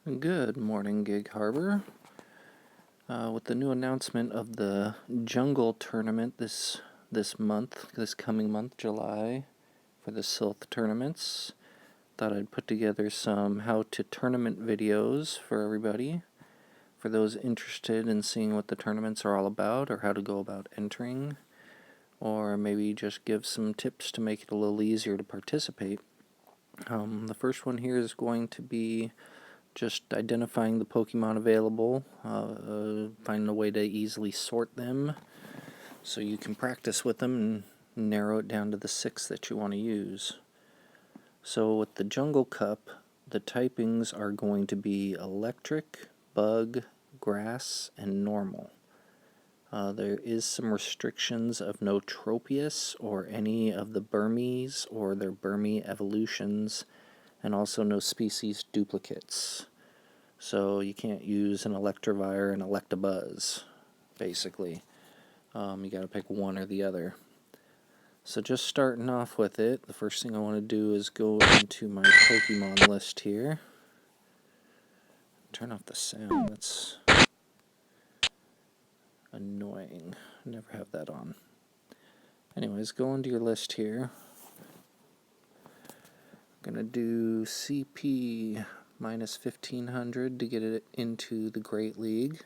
Good morning, Gig Harbor. With the new announcement of the Jungle Tournament this coming month, July, for the Silph tournaments, thought I'd put together some how-to tournament videos for everybody, for those interested in seeing what the tournaments are all about or how to go about entering, or maybe just give some tips to make it a little easier to participate. The first one here is going to be just identifying the Pokemon available, finding a way to easily sort them so you can practice with them and narrow it down to the 6 that you want to use. So with the Jungle Cup, the typings are going to be Electric, Bug, Grass, and Normal. There is some restrictions of no Tropius or any of the Burmese or their Burmy evolutions, and also no species duplicates. So you can't use an Electivire and Electabuzz, basically. You gotta pick one or the other. So just starting off with it, the first thing I want to do is go into my Pokemon list here. Turn off the sound, that's annoying. I never have that on. Anyways, go into your list here. I'm gonna do CP minus 1500 to get it into the Great League.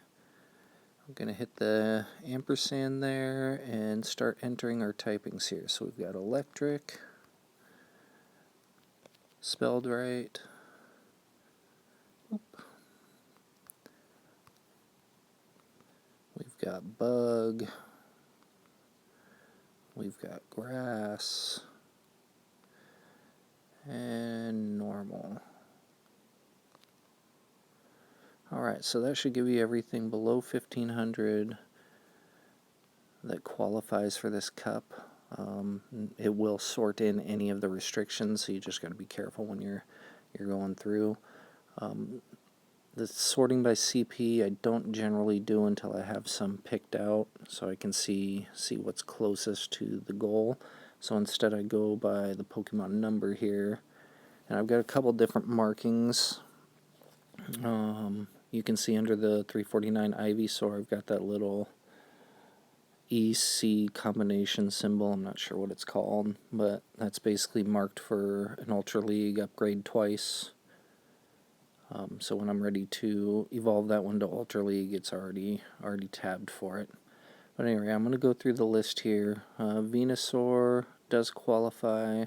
I'm going to hit the ampersand there and start entering our typings here. So we've got Electric, spelled right. Oop. We've got Bug. We've got Grass. And Normal. Alright, so that should give you everything below 1500 that qualifies for this cup. It will sort in any of the restrictions, so you just got to be careful when you're going through. The sorting by CP I don't generally do until I have some picked out, so I can see what's closest to the goal. So instead I go by the Pokemon number here, and I've got a couple different markings. You can see under the 349 Ivysaur, I've got that little EC combination symbol. I'm not sure what it's called, but that's basically marked for an Ultra League upgrade twice. So when I'm ready to evolve that one to Ultra League, it's already tabbed for it. But anyway, I'm going to go through the list here. Venusaur does qualify.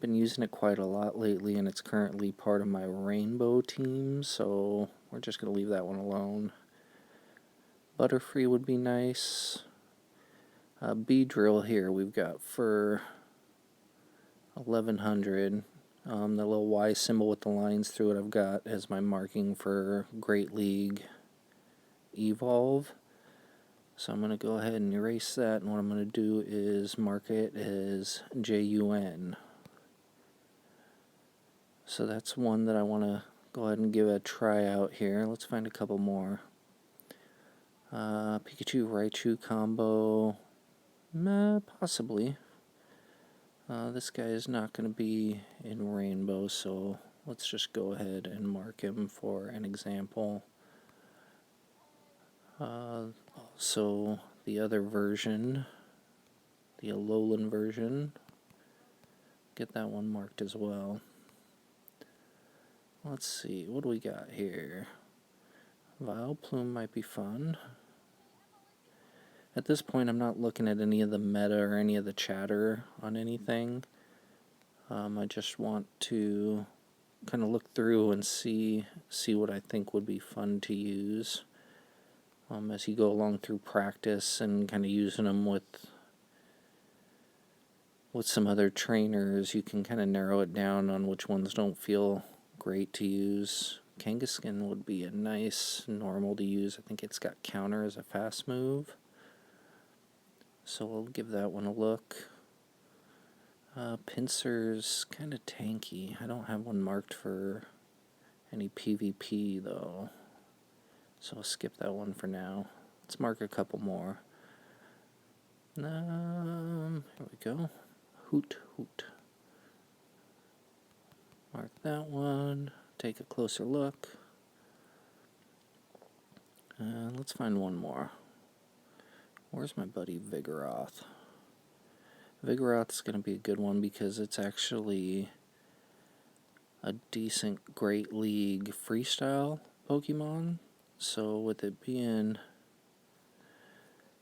Been using it quite a lot lately, and it's currently part of my Rainbow team, so we're just going to leave that one alone. Butterfree would be nice. Beedrill here we've got for 1100. The little Y symbol with the lines through it I've got as my marking for Great League Evolve. So I'm going to go ahead and erase that, and what I'm going to do is mark it as JUN. So that's one that I want to go ahead and give a try out here. Let's find a couple more. Pikachu Raichu combo. Possibly. This guy is not going to be in Rainbow, so let's just go ahead and mark him for an example. Also, the other version, the Alolan version, get that one marked as well. Let's see, what do we got here? Vileplume might be fun. At this point, I'm not looking at any of the meta or any of the chatter on anything. I just want to kind of look through and see what I think would be fun to use as you go along through practice and kind of using them with some other trainers. You can kind of narrow it down on which ones don't feel great to use. Kangaskhan would be a nice normal to use. I think it's got counter as a fast move. So we'll give that one a look. Pinsir's kind of tanky. I don't have one marked for any PvP though. So I'll skip that one for now. Let's mark a couple more. Here we go. Hoot. Mark that one. Take a closer look. Let's find one more. Where's my buddy Vigoroth? Vigoroth's going to be a good one because it's actually a decent Great League freestyle Pokemon. So with it being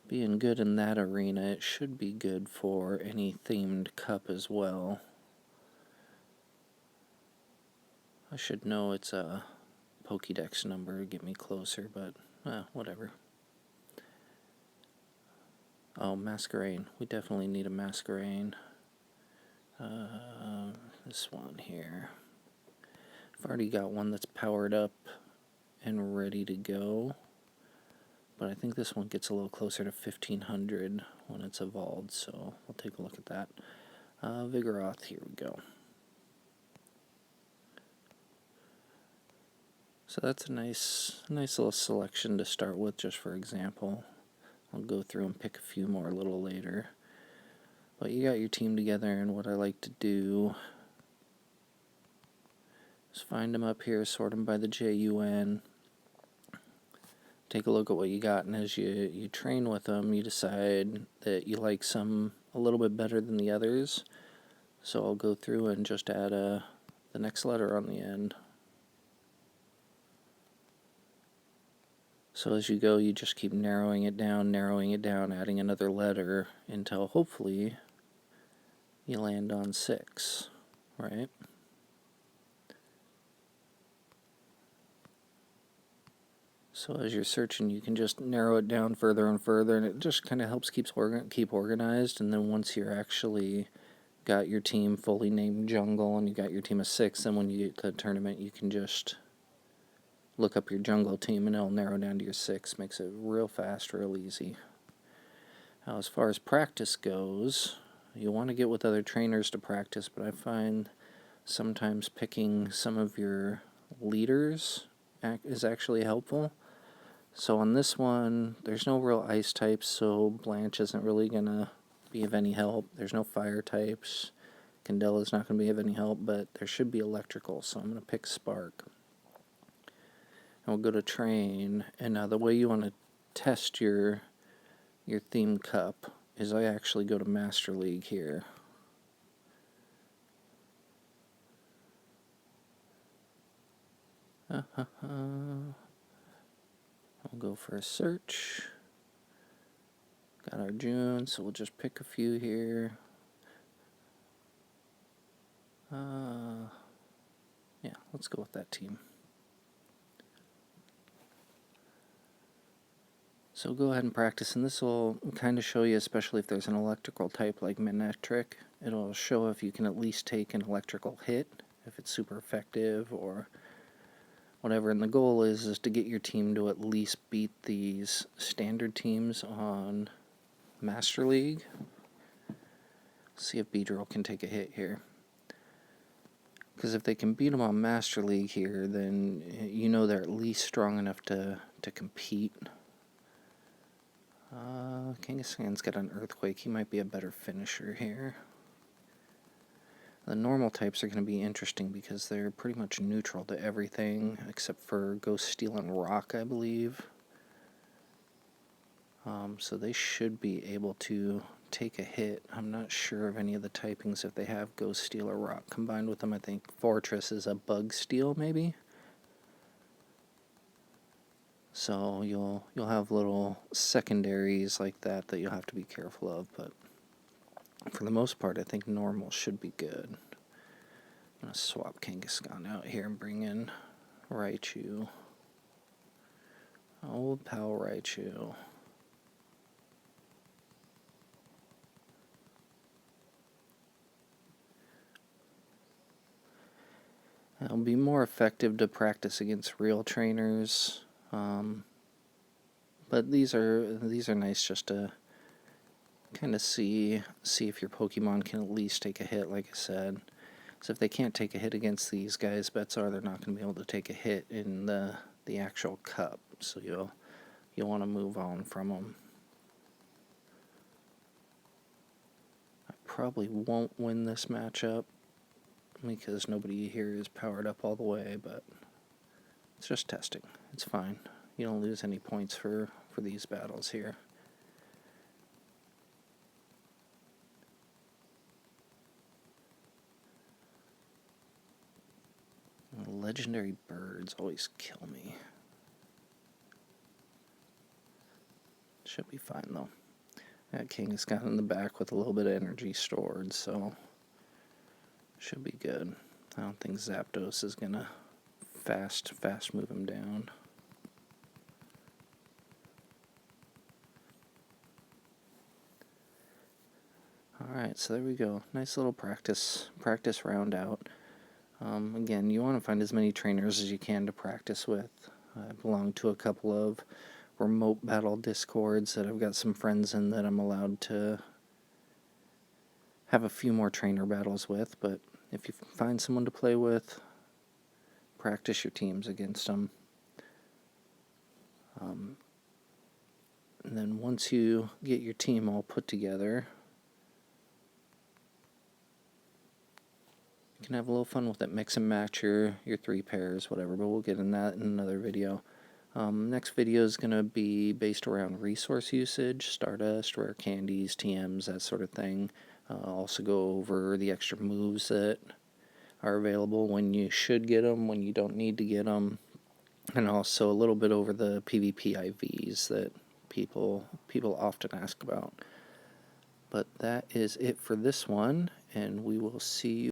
good in that arena, it should be good for any themed cup as well. I should know it's a Pokédex number to get me closer, but whatever. Oh, Masquerain. We definitely need a Masquerain. This one here. I've already got one that's powered up and ready to go, but I think this one gets a little closer to 1500 when it's evolved, so we'll take a look at that. Vigoroth, here we go. So that's a nice little selection to start with, just for example. I'll go through and pick a few more a little later. But you got your team together, and what I like to do is find them up here, sort them by the JUN, take a look at what you got, and as you train with them, you decide that you like some a little bit better than the others. So I'll go through and just add the next letter on the end. So as you go, you just keep narrowing it down, adding another letter until hopefully you land on 6, right? So as you're searching, you can just narrow it down further and further, and it just kind of helps keep organized. And then once you're actually got your team fully named Jungle and you got your team of 6, then when you get to the tournament, you can just look up your Jungle team and it'll narrow down to your 6. Makes it real fast, real easy. Now, as far as practice goes, you want to get with other trainers to practice, but I find sometimes picking some of your leaders is actually helpful. So on this one, there's no real ice types, so Blanche isn't really going to be of any help. There's no fire types. Candela's not going to be of any help, but there should be electrical, so I'm going to pick Spark. And we'll go to train, and now the way you want to test your theme cup is I actually go to Master League here. I'll go for a search. Got our June, so we'll just pick a few here. Yeah, let's go with that team. So go ahead and practice, and this will kind of show you, especially if there's an electrical type like Manectric, it'll show if you can at least take an electrical hit, if it's super effective or whatever. And the goal is to get your team to at least beat these standard teams on Master League. See if Beedrill can take a hit here. Because if they can beat them on Master League here, then you know they're at least strong enough to compete. Kangaskhan's got an Earthquake. He might be a better finisher here. The normal types are going to be interesting because they're pretty much neutral to everything except for Ghost Steel and Rock, I believe. So they should be able to take a hit. I'm not sure of any of the typings if they have Ghost Steel or Rock combined with them. I think Fortress is a Bug Steel, maybe. So you'll have little secondaries like that you'll have to be careful of, but for the most part, I think normal should be good. I'm going to swap Kangaskhan out here and bring in Raichu. Old pal Raichu. It'll be more effective to practice against real trainers. But these are nice just to kind of see if your Pokemon can at least take a hit, like I said. So if they can't take a hit against these guys, bets are they're not going to be able to take a hit in the actual cup. So you'll want to move on from them. I probably won't win this matchup because nobody here is powered up all the way, but it's just testing. It's fine. you don't lose any points for these battles here. Legendary birds always kill me. Should be fine though. That King's got in the back with a little bit of energy stored, so should be good. I don't think Zapdos is gonna fast move him down. Alright, so there we go. Nice little practice round out. Again, you want to find as many trainers as you can to practice with. I belong to a couple of remote battle discords that I've got some friends in that I'm allowed to have a few more trainer battles with, but if you find someone to play with, practice your teams against them. And then once you get your team all put together, you can have a little fun with it. Mix and match your 3 pairs, whatever, but we'll get in that in another video. Next video is going to be based around resource usage, Stardust, rare candies, TMs, that sort of thing. Also go over the extra moves that are available, when you should get them, when you don't need to get them, and also a little bit over the PvP IVs that people often ask about. But that is it for this one, and we will see you